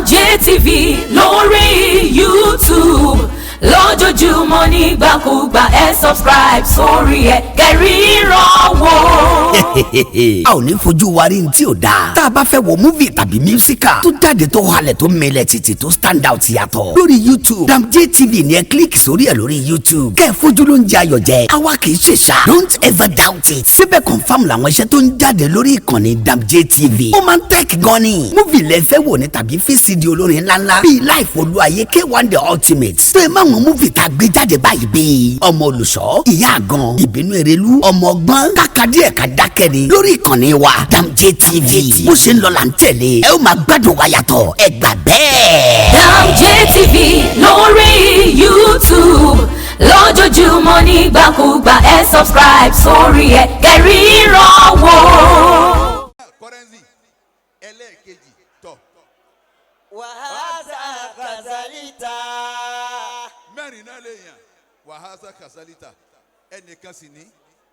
JTV lórí YouTube lójoojúmọ́ nígbàkúgbà ẹ subscribe sórí ẹ kẹ́ríran wò. a ò ní fojú wa rí ní tí ò dáa tá a bá fẹ́ wo múvì tàbí mísíkà tó jáde tó halẹ̀ tó mẹlẹ̀ títì tó stand out yàtọ̀ lórí YouTube Dam JTV ni ẹ kílíkì sórí ẹ lórí YouTube kẹ́ ẹ fojú ló ń jẹ ayọ̀ jẹ àwa kì í ṣe ṣá don't ever doubt it síbẹ̀ confam làwọn iṣẹ́ tó ń jáde lórí ìkànnì Dam JTV ó máa ń tẹ́kì gan ni múvì lẹ́fẹ́ wò ní tàbí fíìsìdì olórin ńláńlá bíi Life Olúayé K1 The Ultimate tó ẹ máa wọn múvì tá a gbé jáde báyìí bíi ọmọ olùṣọ́ ìyá àgàn ìbínú èrèlú ọmọ ọgbọ́n kákàdíẹ̀ ká dákẹ́ ni lórí ìkànnì wa Dam JTV bó ṣe ń lọ là ń tẹ̀lé ẹ ó máa gbádùn wa yàtọ̀ ẹ gbà bẹ́ẹ̀. Dam JTV lórí YouTube lójoojúmọ́ nígbàkúgbà ẹ subscribe sórí ẹ kẹ́ríran wò. kọ́rẹ́nsì ẹlẹ́ẹ̀kejì tọ̀. wàhálà kàzálítà. mẹ́rin náà lè yàn wàhálà kàzálítà ẹnìkan sì ní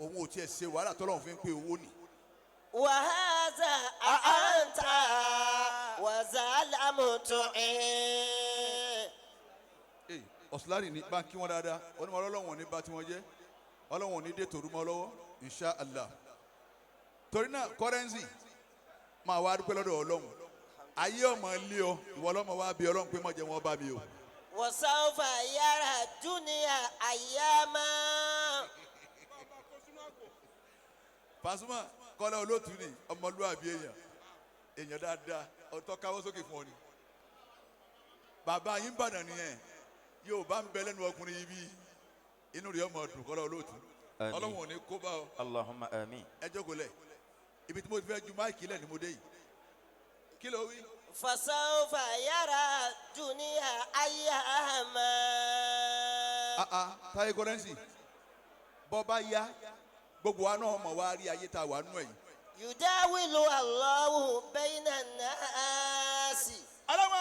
òun ò tiẹ̀ ṣe wàhálà tọ́lọ́run fi ń pe owó ni. wàhálà àǹtà wàzálà mọ̀tò ọ̀sùlárì ní báńkì wọn dáadáa onímọ̀ ọlọ́wọ̀n ní bá tí wọ́n jẹ́ ọlọ́wọ̀n ní dé tòrúmọ́ lọ́wọ́ insha Allah. torí náà kọ́rẹ́nsì máa wá dúpẹ́ lọ́dọ̀ ọlọ́run ayé ọmọ ilé ọ ìwọ ọlọ́mọ wa bí ọlọ́run pé má jẹ́ wọn bá mi o. wọ́sáfà yàrá dúnìyà àyàmá. Pasuma kọ́lá olóòtú ni ọmọlúwàbí èèyàn dáadáa ọ̀tọ́ káwọ́ sókè fún ọ ni. bàbá yín bàdàn nìyẹn yóò bá ń bẹ lẹ́nu ọkùnrin yìí bí inú rẹ̀ ọmọ ọdún kọ́lá olóòtú ọlọ́run ò ní kó bá ọ. Allahumma àmín. ẹ jókòó lẹ̀ ibi tí mo ti fẹ́ ju máìkì lẹ̀ ni mo dé yìí kí ló wí. fasáfà yàrá dúnìyà àyàmá. táyé kọ́rẹ́nsì bọ́ bá yá gbogbo wa náà mọ̀ wá rí ayé tá a wà nù ẹ̀yìn. yudawilu Allahu bayna nasi. ọlọ́run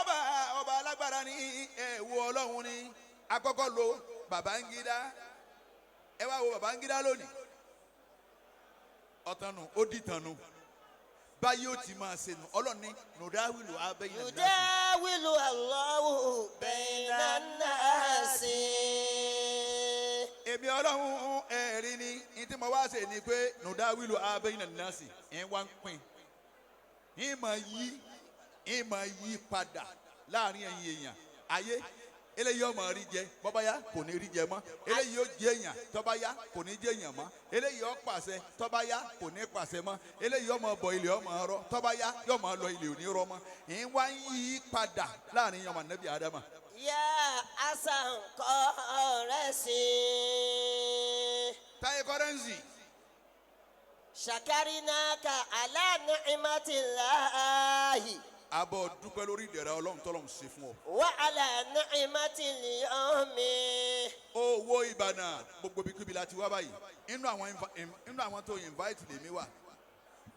ọba alágbára ní ẹ̀wọ̀ ọlọ́run ní akọ́kọ́ lo Babangida ẹ wá wo Babangida lónìí ọ̀tànù ó dìtànù báyìí ó ti máa ṣe nù ọlọ́run ní nùdáwìlù abẹ́yìn náà. yudawilu Allahu bayna nasi. èmi ọlọ́run ẹ̀rí ni ní tí mo wá ṣe ni pé nùdáwìlù abẹ́yìn náà sì ń wá ń pín ìmọ̀ yí padà láàrin ẹ̀yin èèyàn ayé eléyìí ọmọ rí jẹ bọ́báyá kò ní rí jẹ mọ́ eléyìí ó jẹ èèyàn tọ́báyá kò ní jẹ èèyàn mọ́ eléyìí ó pàṣẹ tọ́báyá kò ní pàṣẹ mọ́ eléyìí ọmọ bọ̀ ilé ọmọ ọrọ̀ tọ́báyá yóò máa lọ ilé òní rọ mọ́ ìyẹn wá ń yí padà láàrin ọmọ nàbí Ádámà. yá asan kọ́rẹ́sì. táyé kọ́rẹ́nsì. ṣàkárínàkà ala ni'matillahi. abọ́ dúpẹ́ lórí ìdẹ̀ra ọlọ́run tọ́lọ́run ṣe fún ọ. wa ala ni'matil yawmi. owó Ìbàdàn gbogbo bíkúbi la ti wá báyìí inú àwọn tó invite lèmi wà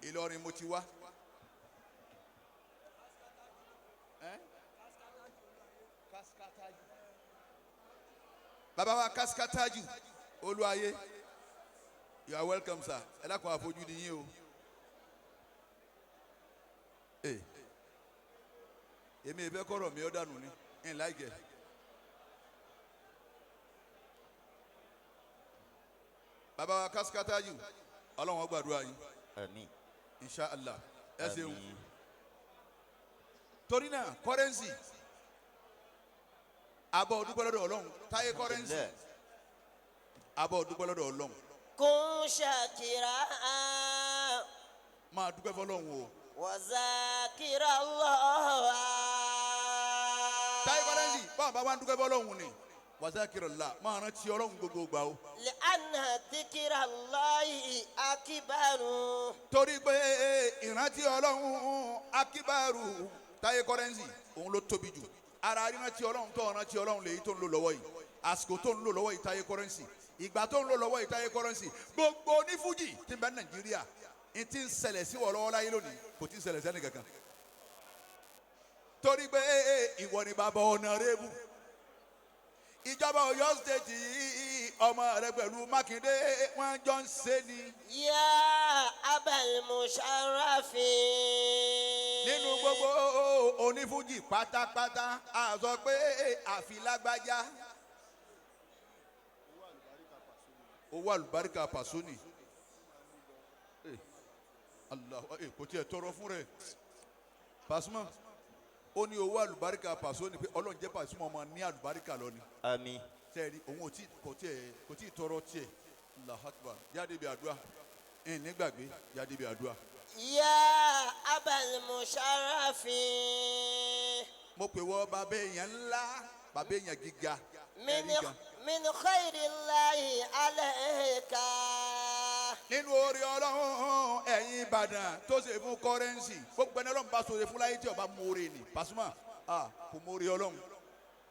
Ìlọrin mo ti wá. bàbá wa Kaskataju Olúayé you are welcome sir ẹ dákun àfojú ni yín o. èmi ìfẹ́ kọ́rọ̀ mi ó dànù ni in láìkẹ́. bàbá wa Kaskataju ọlọ́run gbàdúrà yín. Àmín. insha Allah ẹ ṣeun. torí náà kọ́rẹ́nsì abọ́ dúpẹ́ lọ́dọ̀ ọlọ́run táyé kọ́rẹ́nsì abọ́ dúpẹ́ lọ́dọ̀ ọlọ́run. kun shakira. máa dúpẹ́ fọlọ́run o. wa zakira Allah. táyé kọ́rẹ́nsì báwọn bá wá ń dúpẹ́ fọlọ́run ni wa zakira Allah máa rántí ọlọ́run gbogbo gbà o. li anna dhikra Allahi akibaru. torí pé ìrántí ọlọ́run akibaru táyé kọ́rẹ́nsì òun ló tóbi jù ara ìrántí ọlọ́run tó ìrántí ọlọ́run lèyí tó ń lò lọ́wọ́ yìí àsìkò tó ń lò lọ́wọ́ yìí táyé kọ́rẹ́nsì ìgbà tó ń lò lọ́wọ́ yìí táyé kọ́rẹ́nsì gbogbo onífújì tí ń bẹ Nàìjíríà n ti ń ṣẹlẹ̀ sí wọ lọ́wọ́ láyé lónìí kò tí ń ṣẹlẹ̀ sẹ́ni kankan torí pé ìwọ ni bàbá ọ̀nàrẹ́bù ìjọba Ọ̀yọ́ stéètì ọmọ rẹ pẹ̀lú Mákindé wọ́n jọ ń ṣe ni. ya abal musharrafi. nínú gbogbo onífújì pátápátá a sọ pé àfi lágbájá. owó àlùbáríkà pàṣọ ni Allah kò tiẹ̀ tọrọ fún rẹ̀ Pasuma ó ní owó àlùbáríkà pàṣọ ni pé Ọlọ́run jẹ́ Pasuma ọmọ ní àlùbáríkà lọ ni. Àmín. tẹ́ẹ̀rí òun kò tí ì tọrọ tiẹ̀ Allahu Akbar jáde bí àdúrà ẹ̀ nígbàgbé jáde bí àdúrà. Ya abal musharrafi. mo pè wọ bàbá èèyàn ńlá bàbá èèyàn gíga. min khairillahi alayka. nínú orí Ọlọ́run ẹ̀yin Ìbàdàn tó ṣe fún kọ́rẹ́nsì gbogbo ẹni Ọlọ́run bá sọ̀rọ̀ fún láyé tí ọba mórí ni Pasuma kò mórí Ọlọ́run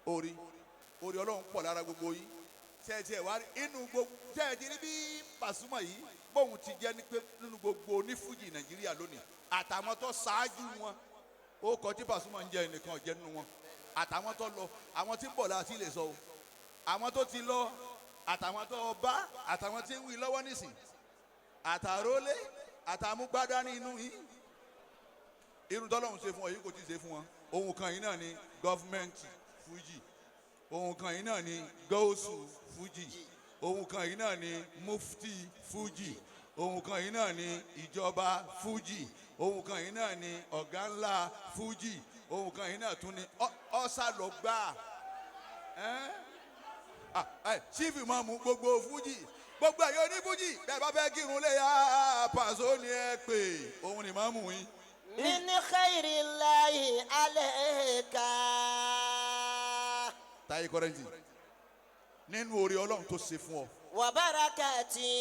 orí Ọlọ́run pọ̀ lára gbogbo yìí tẹ́ẹ̀tẹ́ wá inú gbogbo tẹ́ẹ̀tẹ́ ní bí Pasuma yìí bóun ti jẹ́ ní pé nínú gbogbo onífújì Nàìjíríà lónìí àtàwọn tó ṣáájú wọn ó kọ tí Pasuma ń jẹ nìkan jẹ́ nínú wọn àtàwọn tó lọ àwọn tí ń bọ̀ láti lè sọ o àwọn tó ti lọ àtàwọn tó bá àtàwọn tí ń wí lọ́wọ́ nísìn àtàrólé àtàmúgbádá ní inú yìí irun tọ́lọ́run ṣe fún ọ yìí kò tí ì ṣe fún wọn ohun kan yìí náà ni gọ́fúmẹ́ǹtì fújì ohun kan yìí náà ni gọ́ọ̀sù fújì ohun kan yìí náà ni mufti fújì ohun kan yìí náà ni ìjọba fújì ohun kan yìí náà ni ọ̀gá ńlá fújì ohun kan yìí náà tún ni ọ̀sàlọ́gbà chief imam gbogbo fújì gbogbo ẹ̀yọ́ ní fújì bẹ́ẹ̀ bá fẹ́ kírun lé yá Paso ni ẹ pè òun ni màmú yín. min khairillahi alayka. Taye kọ́rẹ́ǹtì nínú orí Ọlọ́run tó ṣe fún ọ. wa barakati.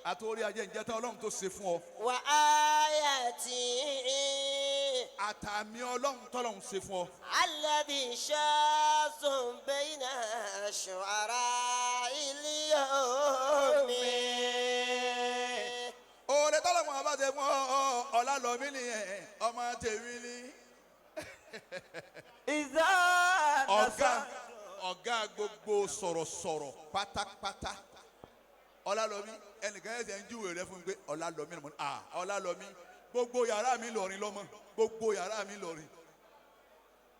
àtòrí ajẹ́njẹ́ta Ọlọ́run tó ṣe fún ọ. wa ayati. àtàmì Ọlọ́run tọ́lọ́run ṣe fún ọ. alladhi shazun bayna shu'ara il-yawmi. oore tọ́lọ́run àbá ṣe fún ọ ọ̀la lọ́mí nìyẹn ọmọ tèmi ni. ọ̀gá gbogbo sọ̀rọ̀sọ̀rọ̀ pátápátá Ọlálọ́mí ẹnìkan ẹ̀sẹ̀ ń júwèé rẹ fún mi pé Ọlálọ́mí ni mo ní Ọlálọ́mí gbogbo yàrá mi lọ́rin lọ́mọ gbogbo yàrá mi lọ́rin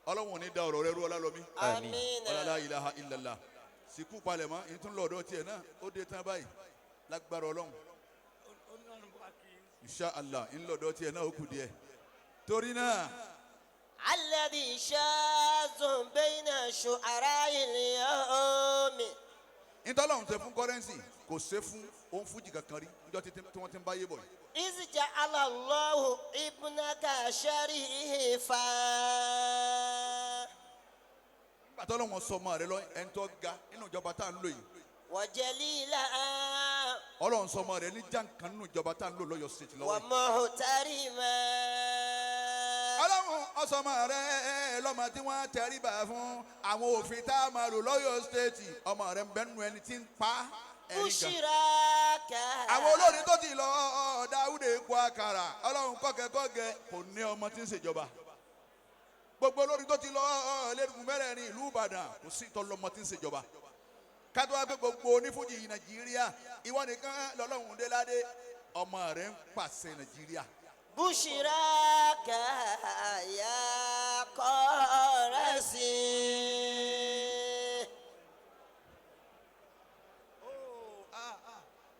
Ọlọ́run ò ní da ọ̀rọ̀ rẹ rú Ọlálọ́mí. Àmín. la ilaha illallah sìkú palẹ̀mọ́ ìtún lọ́dọ̀ tiẹ̀ náà ó dé tán báyìí lágbára Ọlọ́run insha Allah ńlọ́dọ̀ tiẹ̀ náà ó kù díẹ̀ torí náà. alladhi shazun bayna shu'ara il-yawmi. ìtọ́lọ́run ṣe fún kọ́rẹ́nsì kò ṣe fún òun fújì kankan rí níjọ́ tí wọ́n ti ń báyé bọ̀ yìí. iz ja'ala Allahu ibnaka sharifa. àtọ́lọ́wọ́n sọmọ rẹ lọ ẹni tó ga nínú ìjọba tá à ń lò yìí. wa jalila. Ọlọ́run sọmọ rẹ ní jàǹkan nínú ìjọba tá à ń lò lọ́yọ̀ state lọ́wọ́ wa yìí. muhtarima. Ọlọ́run ọsọmọ rẹ lọ́mọ tí wọ́n tẹríba fún àwọn òfin tá a máa lò lọ́yọ̀ state ọmọ rẹ ń bẹ nínú ẹni tí ń pa ẹni kan. bushiraka. àwọn olórin tó ti lọ Dáúdè kó àkàrà Ọlọ́run kọ́kẹ́kọ́kẹ́ kò ní ọmọ tí ń ṣèjọba gbogbo olórin tó ti lọ lẹ́dùkú mẹ́rẹ̀ẹ̀rin ìlú Ìbàdàn kò sí ìtọ́lọ́mọ tí ń ṣèjọba kátó wá pé gbogbo onífújì Nàìjíríà ìwọ nìkan lọ́lọ́run déládé ọmọ rẹ̀ ń pàṣẹ Nàìjíríà. bushiraka ya Qurasi.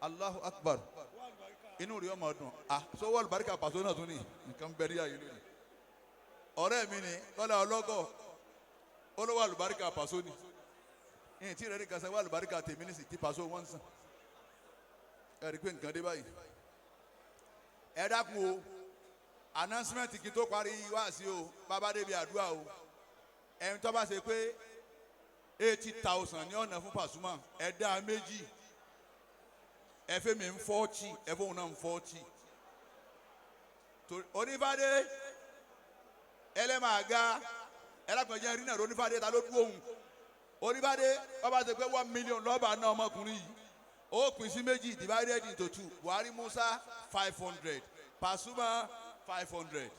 Allahu Akbar inú rí ọmọ ọdún sọwọ́ àlùbáríkà Paso náà tún ní nǹkan bẹ̀rẹ̀ ayé lónìí ọ̀rẹ́ mi ni kọ́lá ọlọ́gọ̀ olówó àlùbáríkà Paso ni yìí tí rẹ̀ ní gasa wà àlùbáríkà tèmi ní sì tí Paso wọ́n ń sàn ẹ̀rí pé nǹkan dé báyìí ẹ dákun o announcement kí tó parí wá sí o bàbá débi àdúrà o ẹni tó bá ṣe pé 80,000 ní ọ̀nà fún Pasuma ẹ dá méjì ẹ fẹ́ mi ń 40 ẹ fẹ́ òun náà ń 40 onífàdé ẹlẹ́màgá ẹlẹ́kùnjẹ́ rí náà onífàdé ta ló dúró òun onífàdé bàbá ṣe pé 1 million lọ́ba náà ọmọkùnrin yìí ó pín sí méjì divided into 2 Buhari Musa 500 Pasuma 500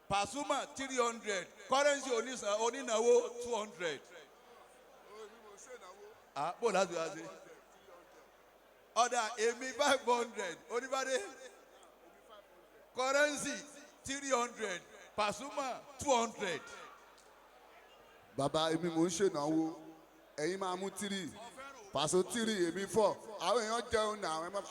Pasuma 300 currency onínáwó 200 bó láti wá sí ọ̀dà èmi 500 onífàdé currency 300 Pasuma 200. bàbá èmi mò ń ṣènáwó ẹ̀yin máa mú 3 Paso 3 èmi 4 àwọn èèyàn jẹun náà àwọn ẹ̀ma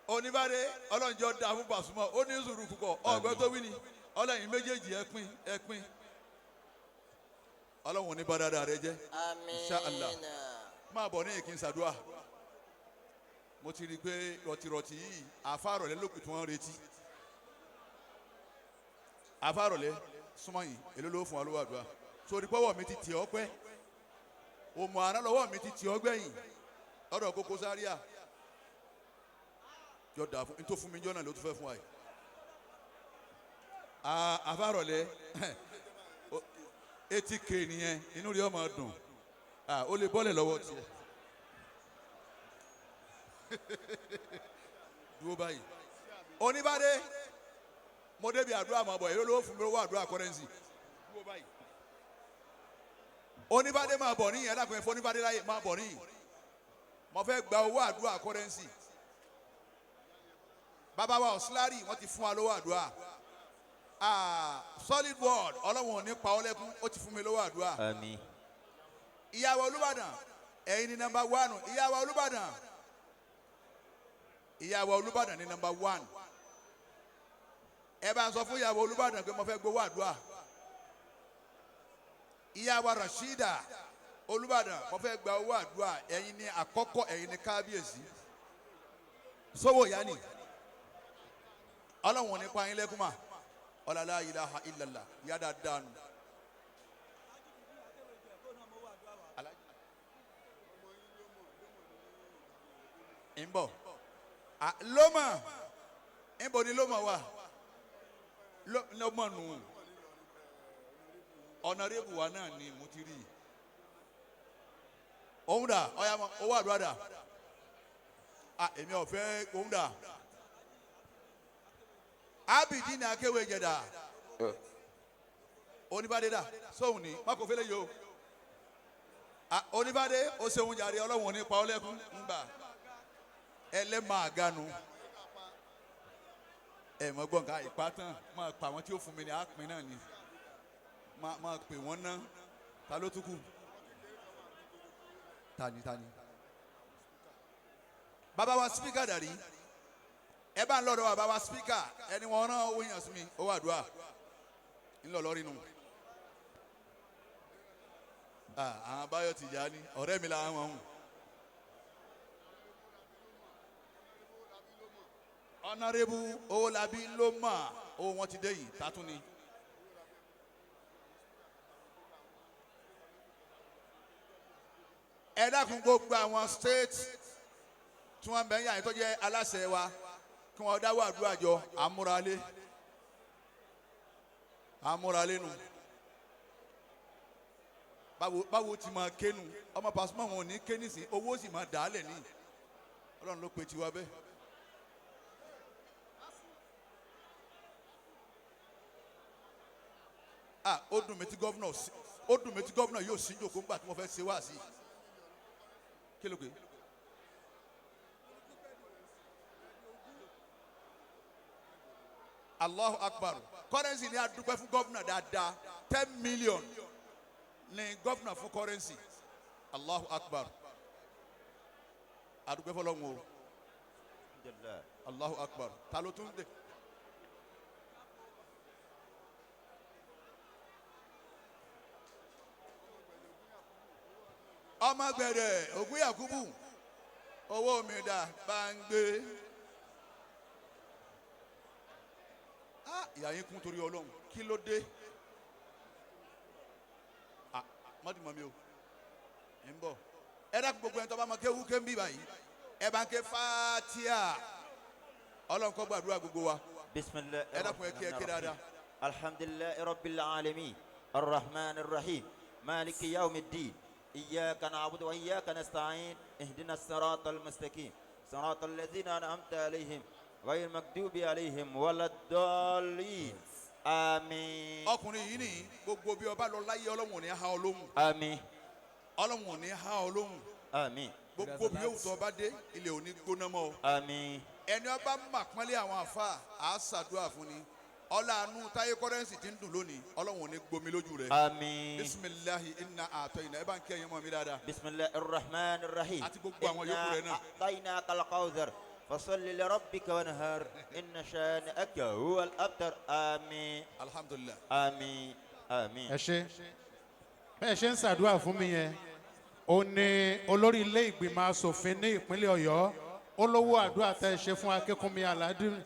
oníbàdé ọlọ́njọ́ dá fún Pasuma ó ní sùúrù púpọ̀ ọ̀gbẹ́ tó wí ni ọlọ́yin méjèèjì ẹ pín ọlọ́run ní bàdàdà rẹ jẹ́ Insha Allah máa bọ̀ ní ìkíni sàdúà mo ti rí i pé rọ̀tìrọ̀tì yìí àfàrọ̀lẹ́ lókùn tí wọ́n ń retí àfàrọ̀lẹ́ súnmọ́ yìí èló ló fún wa lówó àdúrà sórí pọ́wọ́ mi ti tì ọ́ pẹ́ òmò àná lọ́wọ́ mi ti tì ọ́ gbẹ̀yìn lọ́dọ̀ Koko Zaria jọ dà fún nítorí fún mi jọ́nà ló tún fẹ́ fún wa yìí àfàrọ̀lẹ́ 80K nìyẹn inú rí ọmọ dùn ó lè bọ́lẹ̀ lọ́wọ́ tiẹ̀ dúró báyìí oníbàdé mo débi àdúrà mọ̀ bọ̀ èrò ló fún mi lówó àdúrà kọ́rẹ́nsì dúró báyìí oníbàdé máa bọ̀ níyìn ẹ̀dá kan ẹ̀fọ́ oníbàdé láyè máa bọ̀ níyìn mo fẹ́ gba owó àdúrà kọ́rẹ́nsì bàbá wa ọ̀sílárì wọ́n ti fún wa lówó àdúrà solid word ọlọ́run ò ní pa ọ́ lẹ́kún ó ti fún mi lówó àdúrà àmín ìyàwó Olúbàdàn ẹ̀yin ni number 1 ìyàwó Olúbàdàn ìyàwó Olúbàdàn ni number 1 ẹ bá ń sọ fún ìyàwó Olúbàdàn pé mo fẹ́ gbowó àdúrà ìyàwó Rashida Olúbàdàn mo fẹ́ gba owó àdúrà ẹ̀yin ni àkọ́kọ́ ẹ̀yin ni kábíyèsí sówó ìyá ni ọlọ́run ò ní pa yín lẹ́kún mà ọ̀làlá ilaha illallah yàda dànù. Nbọ loma nbọ ni loma wa loma nù ọ̀nàrẹ́bù wa náà ni mo ti rí òun dà ọ̀yà owó àdúrà dà èmi ò fẹ́ òun dà abidi ní akéwé jẹ̀dà oníbàdé dà sóhun ni má kò fẹ́lẹ́ yìí o oníbàdé ó ṣeun jàre ọlọ́run ò ní pa ọ́ lẹ́kún ńgbà ẹlẹ́màá ganu mọ gbọ́n ká ìpátán máa pa àwọn tí ó fún mi ní àpín náà ni máa pè wọ́n ná ta ló tún kù tani bàbá wa spíkà dàrí ẹ bá ń lọ́dọ̀ wa bàbá wa spíkà ẹni wọn rán owó yàn sí mi owó àdúrà ńlọ lọ́rí nù àwọn Báyọ̀ Tìjàní ọ̀rẹ́ mi làwọn ọ̀hún. Honorable Owólabí ló mà owó wọn ti dé yìí tátún ni. ẹ dákun gbogbo àwọn state tí wọ́n bẹ̀ ń yà yín tó jẹ́ aláṣẹ wa kí wọ́n dáwọ́ àdúrà jọ àmúralé nù. báwo ti máa kénu ọmọ Pasuma wọn ò ní ké nísìn owó sì máa dàálẹ̀ ní Ọlọ́run ló pe tiwa bẹ́ẹ̀. ó dùn mí tí gọ́vnọ̀ yóò sí ìjòkó ńgbà tí mo fẹ́ ṣe wá sí kí ló pé. Allahu Akbar currency ni a dúpẹ́ fún gọ́vnọ̀ dáadáa 10 million ní gọ́vnọ̀ fún currency Allahu Akbar a dúpẹ́ fọlọ́run o Allahu Akbar ta ló tún dé. ọmọ gbẹ̀rẹ̀ ògún Yakubu owó mi dà bá ń gbé ìyá yín kún torí Ọlọ́run kí ló dé mọ́tìmọ́ mi o ń bọ̀ ẹ dákun gbogbo ẹni tó bá mọ kéwú ké ń bí báyìí ẹ bá ń ké Fatiha Ọlọ́run kó gbàdúrà gbogbo wa bismillah ẹ dákun ẹ ké dáadáa. alhamdulillahi rabbil alamin arrahman arrahim maliki yawmiddin إياك نعبد وإياك نستعين اهدنا الصراط المستقيم صراط الذين أنعمت عليهم غير المغضوب عليهم ولا الضالين آمين. ọkùnrin yìí ni gbogbo bí ọba lọ láyé Ọlọ́run ò ní há ọ lóhùn. àmín. Ọlọ́run ò ní há ọ lóhùn Àmín. gbogbo bí yóò tó bá dé ilé òní gbóná mọ́ o. Àmín. ẹni ọba mà pọ́nlé àwọn àfa à á ṣàdúrà fún ni ọlànà táyé kọ́rẹ́nsì ti ń dùn lónìí ọlọ́run ò ní gbomi lójú rẹ̀. Àmín. bisimilahi inna a'tayna ẹ bá ń kí ẹyin mọ́ mi dáadáa. Bismillahir Rahmanir Rahim. àti gbogbo àwọn yòókù rẹ̀ náà. أعطيناك الكوثر فصل لربك وانهر إن شانئك هو الأبتر. آمين. alhamdulilah. آمين. آمين. ẹ ṣe bẹ́ẹ̀ ṣe ń ṣàdúrà fún mi yẹn ó ní olórí ilé ìgbìmọ̀ asòfin ní ìpínlẹ̀ Ọ̀yọ́ olówó àdúrà tẹ́ ẹ ṣe fún Akínkúnmi Aládùn